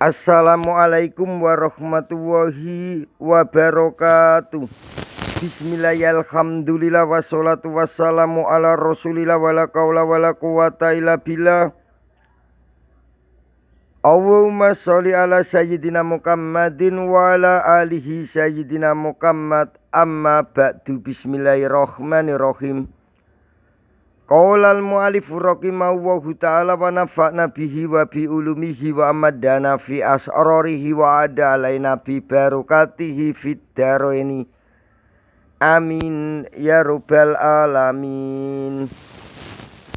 Assalamualaikum warahmatullahi wabarakatuh. Bismillahirrahmanirrahim. Alhamdulillah wassalatu wassalamu ala rasulillah wala qaula wala quwata illa billah. Allahumma sholli ala sayyidina Muhammadin wa ala alihi sayyidina Muhammad. Amma ba'du. Bismillahirrahmanirrahim. Qaulal mu'alifu rahimahullahu ta'ala wa nafa'na bihi wa bi ulumihi wa amadana fi asrarihi wa ada alaina bi barakatihi fid daraini. Amin ya rabbal alamin.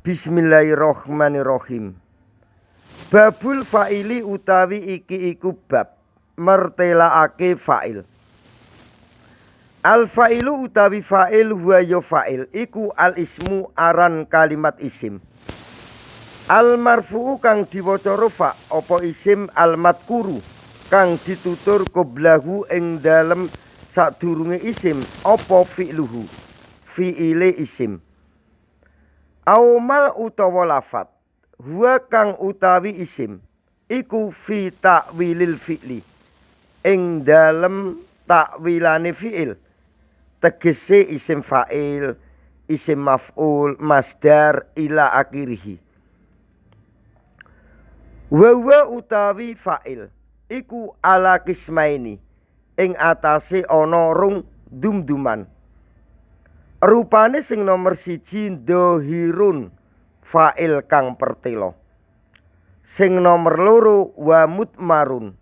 Bismillahirrahmanirrahim. Babul fa'ili utawi iki iku bab mertelaake fa'il. Al fa'ilu utawi fa'il huwa ya fa'il iku al ismu aran kalimat isim. Al marfu'u kang diwaca rafa apa isim al madkuru kang ditutur qoblahu ing dalem sadurunge isim apa fi'luhu fi'ile isim. Auma utawa lafat huwa kang utawi isim iku fi ta'wilil fi'li ing dalem takwilane fi'il. Tegese isim fa'il, isim maf'ul, masdar ila akhirih. Wa utawi fa'il iku ala kismaini ing atase ana rung dumduman. Rupane sing nomor 1 dhahirun fa'il kang pertelo. Sing nomor 2 wa mutmarun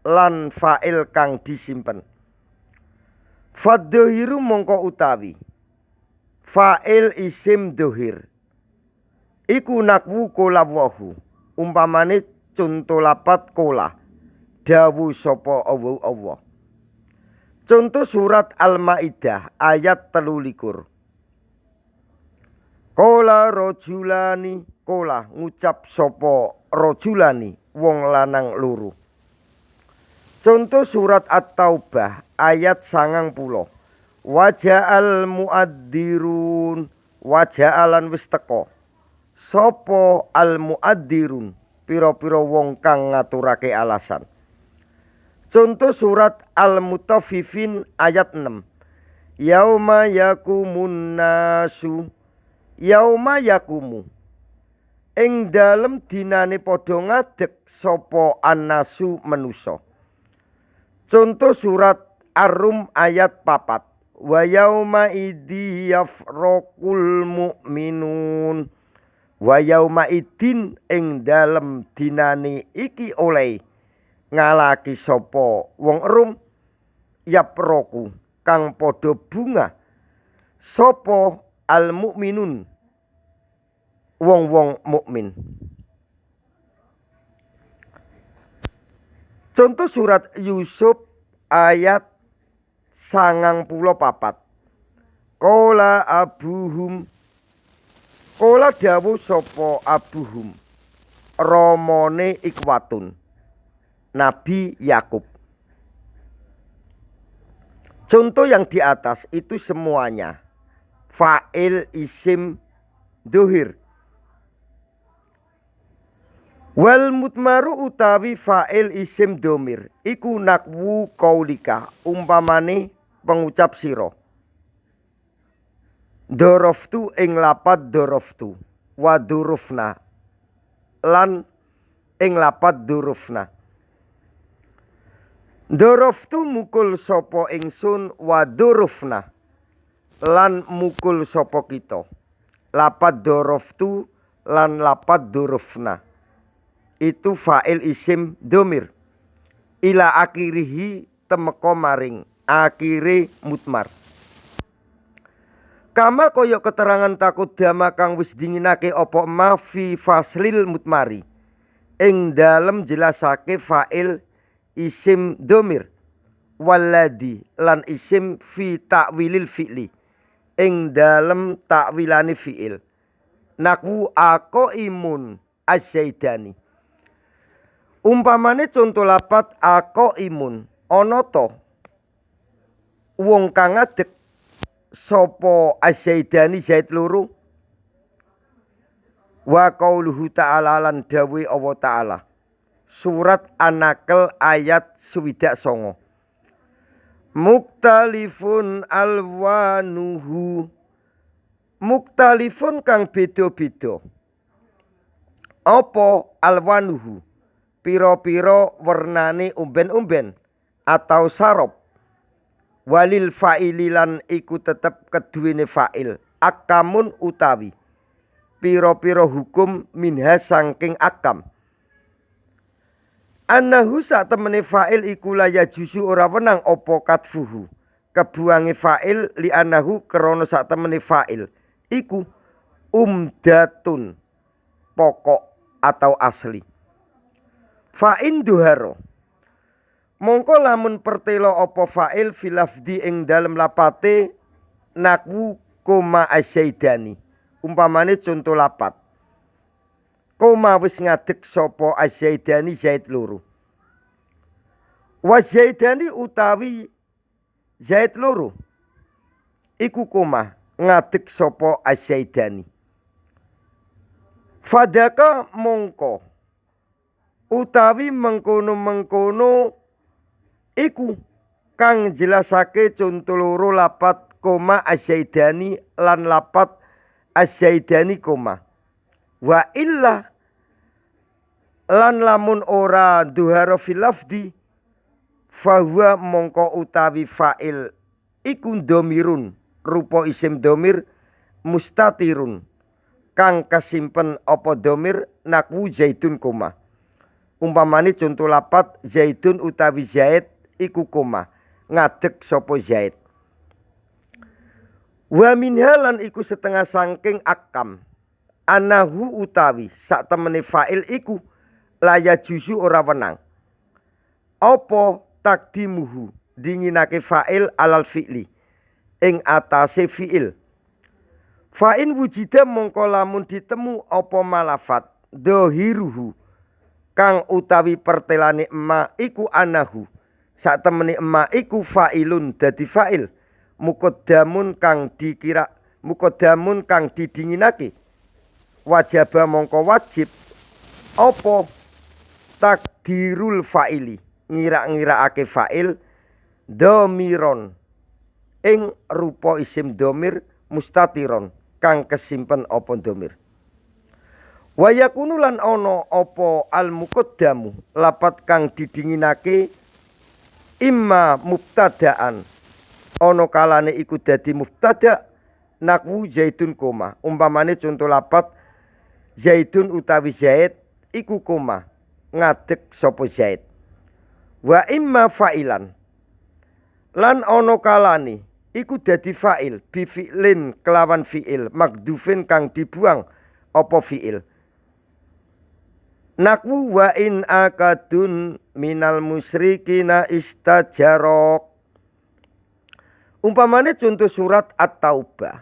lan fa'il kang disimpen. Faddohiru mongko utawi fa'il isim dohir iku nakwu kola wahu umpamane conto lapat kola dawu sopo Allah. Contoh surat Al-Maidah ayat 13. Kola rojulani kola ngucap sopo rojulani wong lanang loro. Contoh surat At-Taubah ayat 90. Waja'al muaddirun waja'alan wis teka. Sopo al muaddirun pira-pira wong kang ngaturake alasan. Contoh surat Al-Mutaffifin ayat 6. Yauma yakumun nasu yauma yakumu ing dalem dinane padha ngadeg sapa annasu manusa. Contoh surat Ar-Rum ayat 4. Wa yauma idzi yafraqul mu'minun. Wa yauma idin ing dalem dinane iki oleh ngalaki sapa wong Rum yafraqu kang padha bunga sapa al mukminun wong-wong mukmin. Contoh surat Yusuf ayat 94. Kola abuhum kola dawuh sapa abuhum ramane Ikwatun Nabi Yakub. Contoh yang di atas itu semuanya fa'il isim dohir. Wal mutmaru utawi fa'il isim domir iku nakwu qaulika umpamane pengucap sira. Doroftu ing lapat doroftu wa durufna lan ing lapat durufna. Doroftu mukul sapa ingsun wa durufna lan mukul sapa kita. Lapat doroftu lan lapat durufna itu fa'il isim domir ila akhirihi temeka maring akhire mutmar. Kama koyok keterangan takut dama kang wis dinginake apa ma fi faslil mutmari ing dalem jelasake fa'il isim domir waladi lan isim fi ta'wilil fi'li ing dalem takwilane fi'il nakwu ako imun az-zaidani. Umpamane contoh lapat ako imun ana to wong kang ngadeg sapa az-zaidani zaid loro. Wa qauluhu ta'ala lan dawe Allah ta'ala Surat An-Nahl ayat 29. Muktalifun alwanuhu. Muktalifun kang beda-beda. Apa alwanuhu? Piro-piro wernane umben-umben atau sarop. Walil fa'ililan iku tetep keduwene fa'il. Akamun utawi piro-piro hukum minha sangking akam. Annahu sak temene fa'il iku laya jusu ora wenang apa katfuhu. Kebuange fa'il li annahu krana sak temene fa'il iku umdatun pokok atau asli. Fa'in duharo mongko lamun pertelo apa fa'il filafdi ing dalem lapate nakwu koma asyaidani. Umpamane contoh lapat. Koma wis ngadeg sapa asyaidani Zaid loro. Wa Zaidani utawi Zaid loro. Iku koma ngadeg sapa asyaidani. Fadaka mongko utawi mengkono-mengkono iku kang jelasake contoh loro lapat koma asyaidani lan lapat asyaidani koma. Wa illa lan lamun ora duhara fil lafdi fahuwa mongko utawi fa'il iku domirun rupa isim domir mustatirun kang kasimpen apa domir nakwu zaidun koma. Umpamane contoh lapat zaidun utawi Zaid iku koma ngadeg sapa Zaid. Wa minha lan iku setengah sangking akam. Anahu utawi sak temene fa'il iku laya jusu ora wenang. Apa takdimuhu dinginake fa'il alal fi'li ing atase fi'il. Fa'in wujida mongko lamun ditemu apa malafat dohiruhu kang utawi pertelane emma iku anahu sak temene emma iku fa'ilun dadi fa'il muqaddamun kang didinginake wajaba mongko wajib apa takdirul fa'ili ngira-ngiraake fa'il domiron ing rupa isim domir mustatiron kang kesimpen apa domir. Wa yakunu lan ana apa al muqaddamu lapat kang didinginake imma mubtadaan ana kalane iku dadi mubtada nakwu zaidun koma. Umpamane contoh lapat zaidun utawi Zaid iku koma ngadeg sapa Zaid. Wa imma fa'ilan lan ana kalane iku dadi fa'il bi fi'lin kelawan fi'il makdufin kang dibuang apa fi'il. Nakwu wa in akadun minal musyrikina istajarok. Umpamane contoh surat At-Taubah.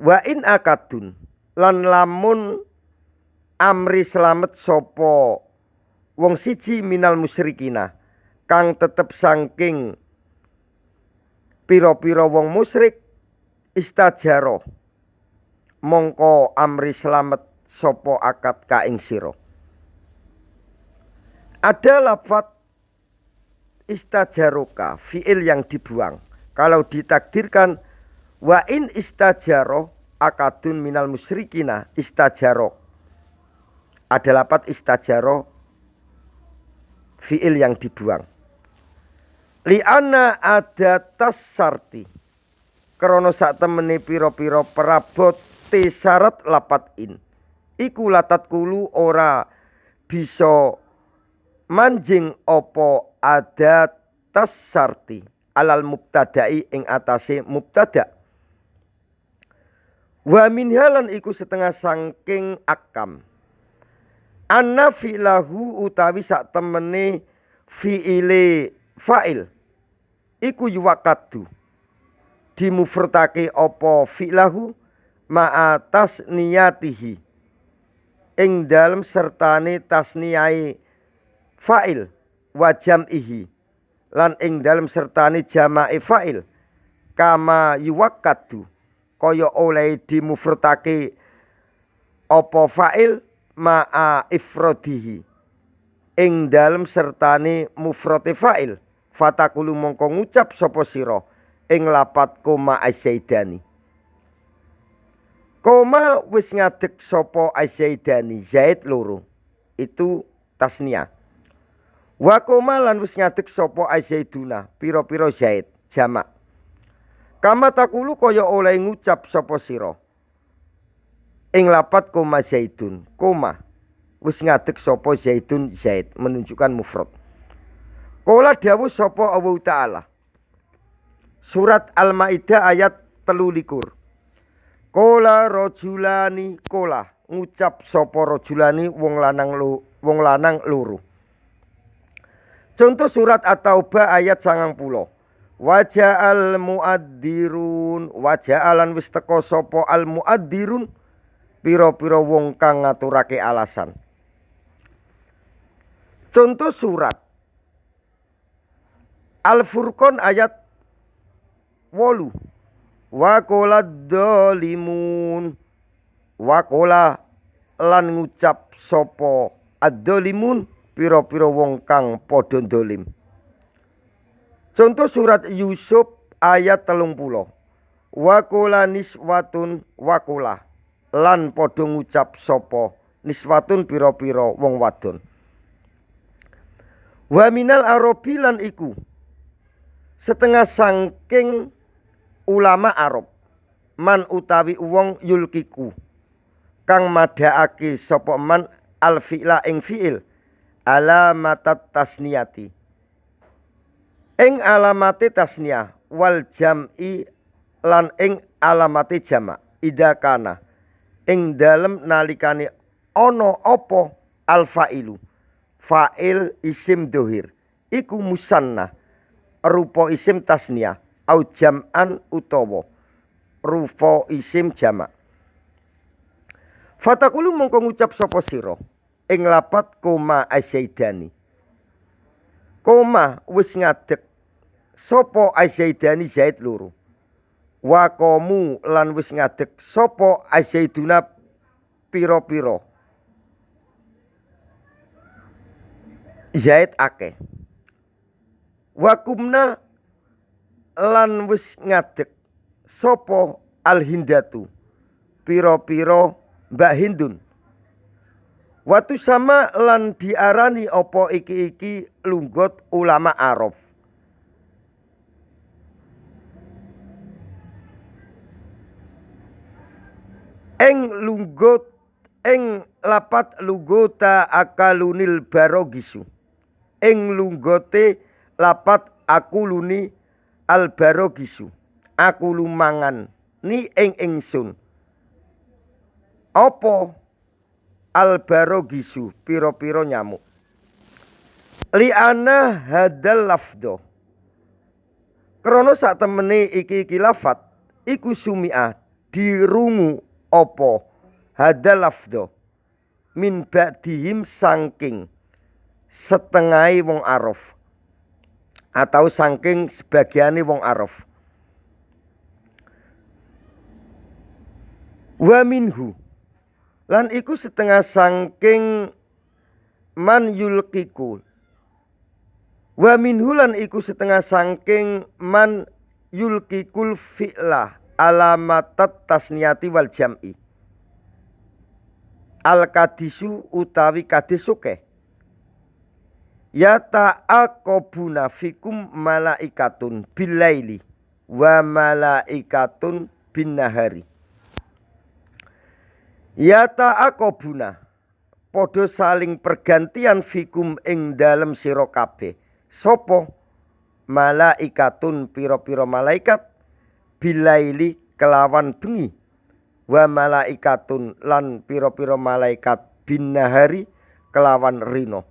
Wa in akadun lan lamun amri selamet sopo wong siji minal musyrikina kang tetep saking pira-pira wong musyrik istajaro mongko amri selamet sopo akad ka ing sira. Ada lafaz istajaroka fi'il yang dibuang. Kalau ditakdirkan wa in istajaro akadun minal musyrikina istajaro. Ada lafaz istajaro fi'il yang dibuang. Li'anna ada tasarti krana sak temene pira-pira perabot te syarat lapat in. Iku latat kulu ora bisa manjing opo ada tasarti alal mubtada'i ing atase mubtada. Wa minhalan iku setengah sangking akam. Anna fi'lahu utawi sak temene fi'ile fa'il iku yuwakadu dimufrotake opo fi'lahu ma'a tasniyatihi ing dalem sertane tasniyai fa'il wa jam'ihi lan ing dalem sertane jama'i fa'il kama yuwakadu kaya oleh dimufrotake apa fa'il ma'a ifrodihi ing dalem sertane mufrate fa'il fatakulu mongko ngucap sapa sira ing lapat koma azaidani. Koma wis ngadeg sapa azaidani Zaid loro itu tasnia. Wa koma lan wis ngadeg sapa azaiduna pira-pira Zaid jamak. Kama takulu kaya oleh ngucap sapa sira ing lapat koma zaidun. Koma wis ngadeg sapa zaidun Zaid menunjukkan mufrad. Kala dawuh sapa Allah Ta'ala. Surat Al-Maidah ayat 13. Kola rojulani kola ngucap sapa rojulani wong lanang loro. Contoh surat At-Taubah ayat 90. Waja'al muaddirun waja'alan wis teka sapa al muaddirun pira-pira wong kang ngaturake alasan. Contoh surat Al-Furqan ayat 8. Wakola dolimun wakola lan ngucap sopo ad-dolimun pira-pira wong kang padha dolim. Contoh surat Yusuf ayat 30. Wakola niswatun wakola lan padha ngucap sopo niswatun pira-pira wong wadon. Wa minal arabi lan iku setengah sangking ulama Arab man utawi wong yulkiku kang madhaake sapa man al fi'la ing fi'il alamatat tasniyati ing alamate tasniyah wal jam'i lan ing alamate jamak ida kana ing dalem nalikane ana apa al fa'ilu fa'il isim dohir iku musanna rupa isim tasniyah au jam'an utawa rupa isim jamak. Fatakulu mongko ngucap sapa sira ing lapat koma azaidani. Koma wis ngadeg sapa azaidani Zaid loro. Wa qamu lan wis ngadeg sapa azaiduna pira-pira Zaid akeh. Wa kumna lan wis ngadeg sapa al-hindatu pira-pira Mbak Hindun. Watu sama lan diarani apa iki lunggot ulama Arab. Eng lunggot eng lapat lunggota akalunil barogisu. Eng lunggote lapat akuluni al barogisu. Aku lumangan ni ing ingsun. Apa al barogisu piro-piro nyamuk. Li'ana hadal lafdo. Krono sak temene iki lafat iku sumi'ah dirungu apa hadal lafdo min ba'dihim sangking setengahai wong Arab atau sangking sebagiane wong Arab. Wa minhu lan iku setengah sangking man yulqiku. Wa minhu lan iku setengah sangking man yulqikul fi'lah alamatat tasniyati wal jam'i. Al kadisu utawi kadisuke. Ya ta'aqobuna fikum malaikatun bilaili wa malaikatun bin nahari. Ya ta'aqobuna podo saling pergantian fikum ing dalem sira kabeh. Sopo malaikatun piro-piro malaikat bilaili kelawan bengi wa malaikatun lan piro-piro malaikat bin nahari kelawan rino.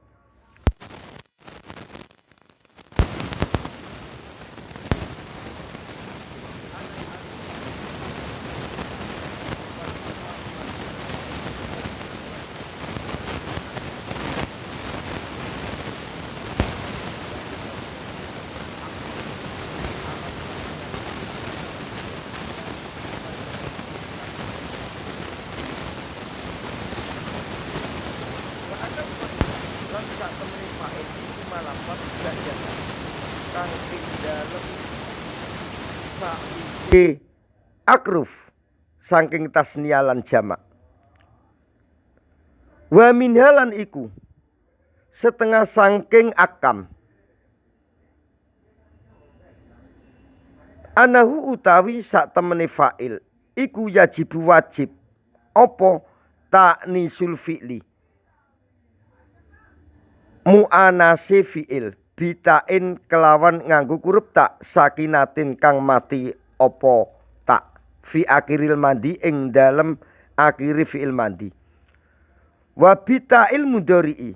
temene fa'il iku malafat jajan kang ing dalem fa'il akruf saking tasniah lan jamak. Wa minhalan iku setengah saking akam anahu utawi sak temene fa'il iku yajibu wajib apa ta'nisul fi'li mu'anase fi'il bitain kelawan nganggo huruf tak sakinatin kang mati apa tak fi akhiril mandi ing dalem akhiri fi'il mandi wa bita'il mudhari'i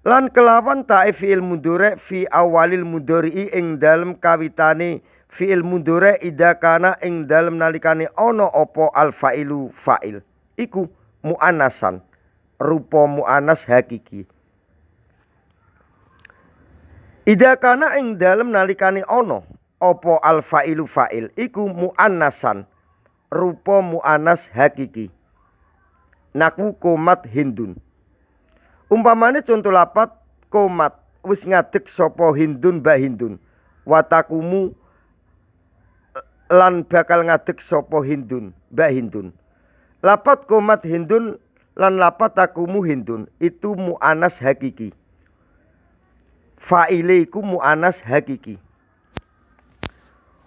lan kelawan ta'i fi'il mudhari' fi awalil mudhari'i ing dalem kawitane fi'il mudhari' idza kana ing dalem nalikane ana apa al fa'ilu fa'il iku muannasan rupa muannas hakiki. Idza kana ing dalem nalikane ana apa al fa'ilu fa'il iku muannasan rupa muannas hakiki. Naku komat hindun. Umpamane contoh lapat komat wis ngadeg sapa hindun mbak hindun. Watakumu lan bakal ngadeg sapa hindun mbak hindun. Lapat komat hindun lan lapat takumu hindun itu mu'anas hakiki. Fa'ile iku mu'anas hakiki.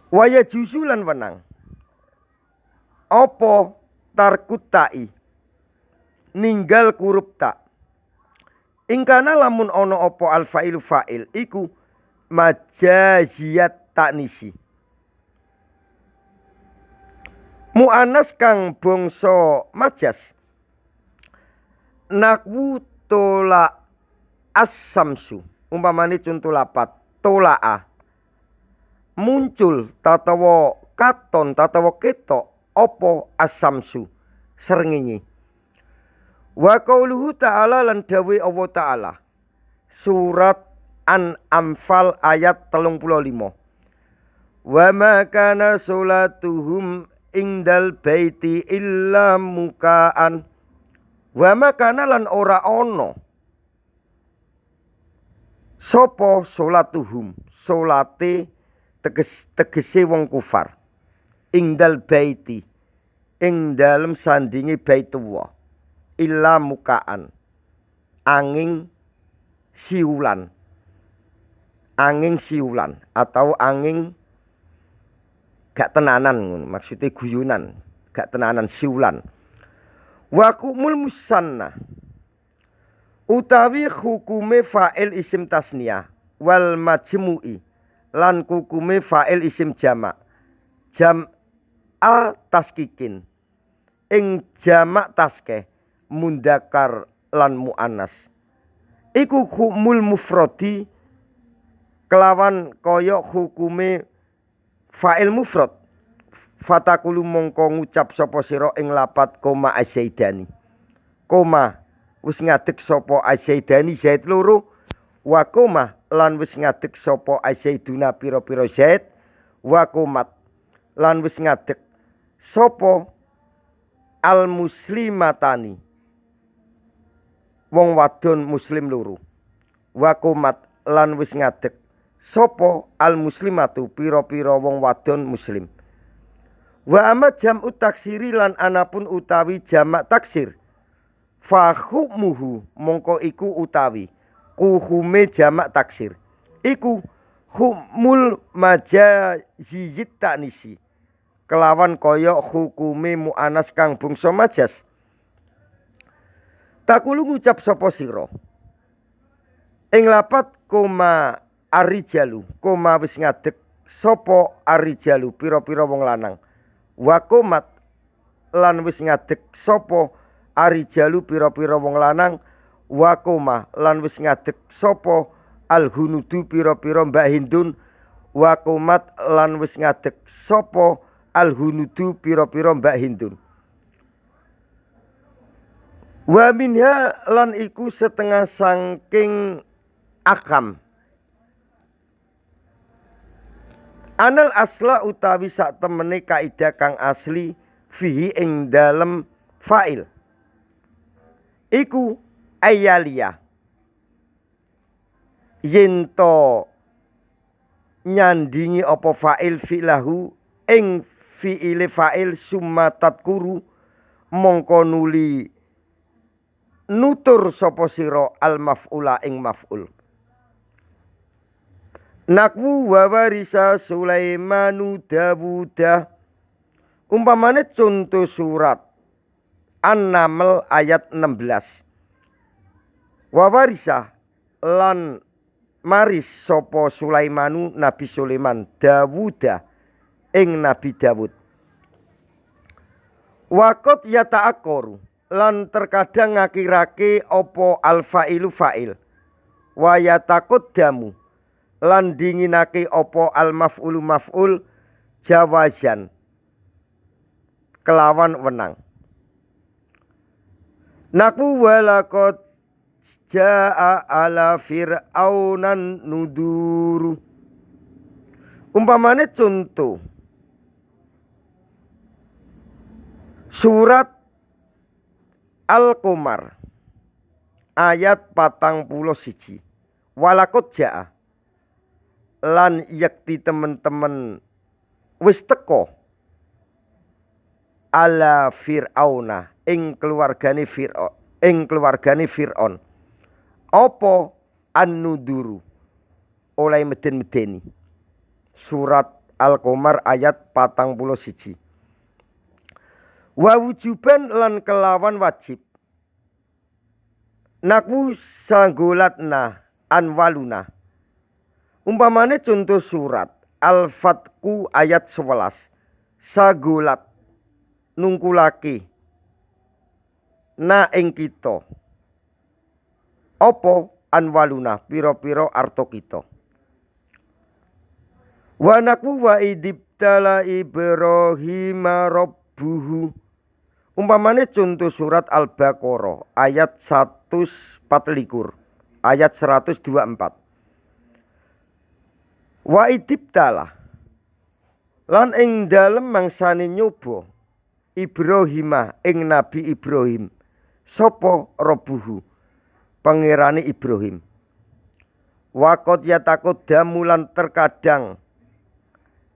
Waya jusulan wenang. Apa tarkut ta'i ninggal huruf tak. Ingkana lamun ono apa al fa'ilu fa'il iku majaziyat taknisi. Mu'anas kang bangsa majas. Nakwu tola as-samsu. Umpamane contoh lapat tola'a. Muncul tatawa katon tatawa ketok apa as-samsu srengenge. Wa qauluhu ta'ala lan dawe Allah ta'ala. Surat An-Anfal ayat 35. Wa ma kana sholatuhum indal baiti illa mukaan. Wa ma kana lan ora ana sapa sholatuhum salate tegese wong kufar indal baiti ing dalem sandinge Baitullah illa mukaan angin siulan atau angin gak tenanan maksudnya guyunan gak tenanan siulan. Wa kumul musanna utawi hukume fa'il isim tasniyah wal majmu'i lan hukume fa'il isim jamak jam'a taskikin ing jamak taskeh mundakar lan muannas iku hukumul mufradi kelawan kaya hukume fa'il mufrad. Fatakulu mongko ngucap sapa sira ing lapat koma asyaidani. Koma wis ngadeg sapa asyaidani zaid loro wa koma lan wis ngadeg sapa asyaiduna pira-pira zaid wa komat lan wis ngadeg sapa al muslimatani wong wadon muslim loro. Wa komat lan wis ngadeg sapa al muslimatu pira-pira wong wadon muslim. Wa amat jam'u taksiri lan anapun utawi jamak taksir fa hukmuhu mongko iku utawi kuhume jamak taksir iku hukmul majaziyit taknisi kelawan kaya hukume mu'anas kang bangsa majas. Takulu ngucap sapa sira ing lapat koma arijalu koma wis ngadeg sapa arijalu pira-pira wong lanang. Wa komat lan wis ngadeg sapa arijalu pira-pira wong lanang. Wa koma lan wis ngadeg sapa alhunudu pira-pira mbak hindun. Wa komat lan wis ngadeg sapa alhunudu pira-pira mbak hindun. Wa minha lan iku setengah saking akam anal asla utawi sak temene kaidah kang asli fihi ing dalem fa'il iku ayalia yen to nyandingi apa fa'il fi'lahu ing fi'ile fa'il summa tadkuru mongko nuli nutur sapa sira al maf'ula ing maf'ul. Nakwu wa warisa Sulaimanu Dawuda. Umpamane contoh surat An-Naml ayat 16. Wa warisa lan maris sapa Sulaimanu Nabi Sulaiman Dawuda ing Nabi Dawud. Waqat yata'akkaru lan terkadang ngakirake apa al-fa'ilu fa'il. Wa yataqaddamu lan dinginake apa al-maf'ulu maf'ul jawazan kelawan wenang. Naku walaqad jaa ala fir'aunan nuduru. Umpamane contoh surat Al-Qamar ayat 41. Walaqad jaa lan yakti temen-temen wis teko ala fir'auna ing keluargane Fir'aun apa an-nuduru oleh meden-medeni. Surat Al-Qamar ayat 41. Wa wujuban lan kelawan wajib. Naku sanggolatna anwaluna. Umpamane contoh surat Al-Fatku ayat 11. Sagolat nungkulake na ing kita apa anwaluna pira-pira arto kita. Wa naku wa idibtala Ibrahim rabbuhu. Umpamane contoh surat Al-Baqarah ayat 124 ayat 124. Wa idibtala lan ing dalem mangsane nyoba Ibrahimah ing Nabi Ibrahim sapa rabbuhu pangerane Ibrahim. Waqat yataqaddamu lan terkadang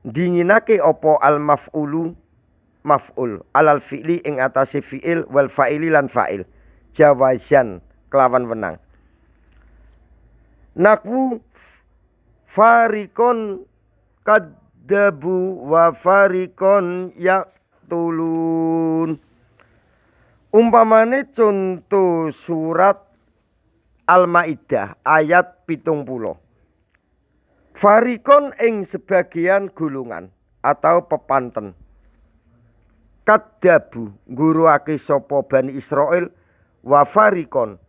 dinginake apa al maf'ulu maf'ul alal fi'li ing atase fi'il wal fa'ili lan fa'il jawazan kelawan wenang. Nakwu farikon kadzabu wa farikon yaqtulun. Umpamane contoh surat Al-Maidah ayat 70. Farikon ing sebagian gulungan atau pepanten. Kadzabu nguruake sapa Bani Israil wa farikon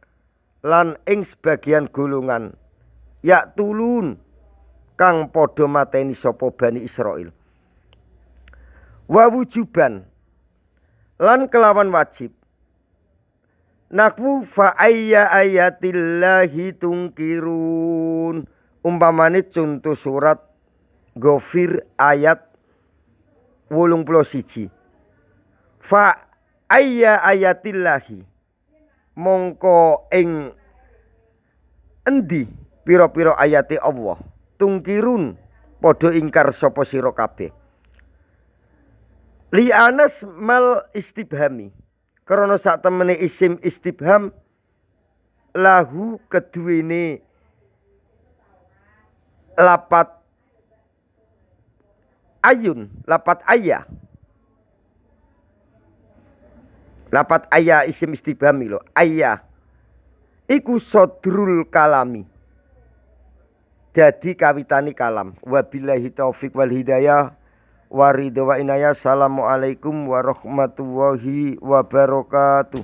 lan ing sebagian gulungan yaqtulun kang padha mateni sapa Bani Israil. Wa wujuban lan kelawan wajib. Nakwu fa ayya ayatillahi tungkirun. Umpamane contoh surat Ghafir ayat 81. Fa ayya ayatillahi mongko ing endi pira-pira ayate Allah tungkirun padha ingkar sapa sira kabeh. Li anas mal istibhami krana sak temene isim istibham lahu keduwene lapat ayun lapat ayya. Lapat ayya isim istibham lho ayya iku sodrul kalami dadi kawitane kalam. Wabillahi taufik wal hidayah wa ridha wa inayah. Assalamualaikum warahmatullahi wabarakatuh.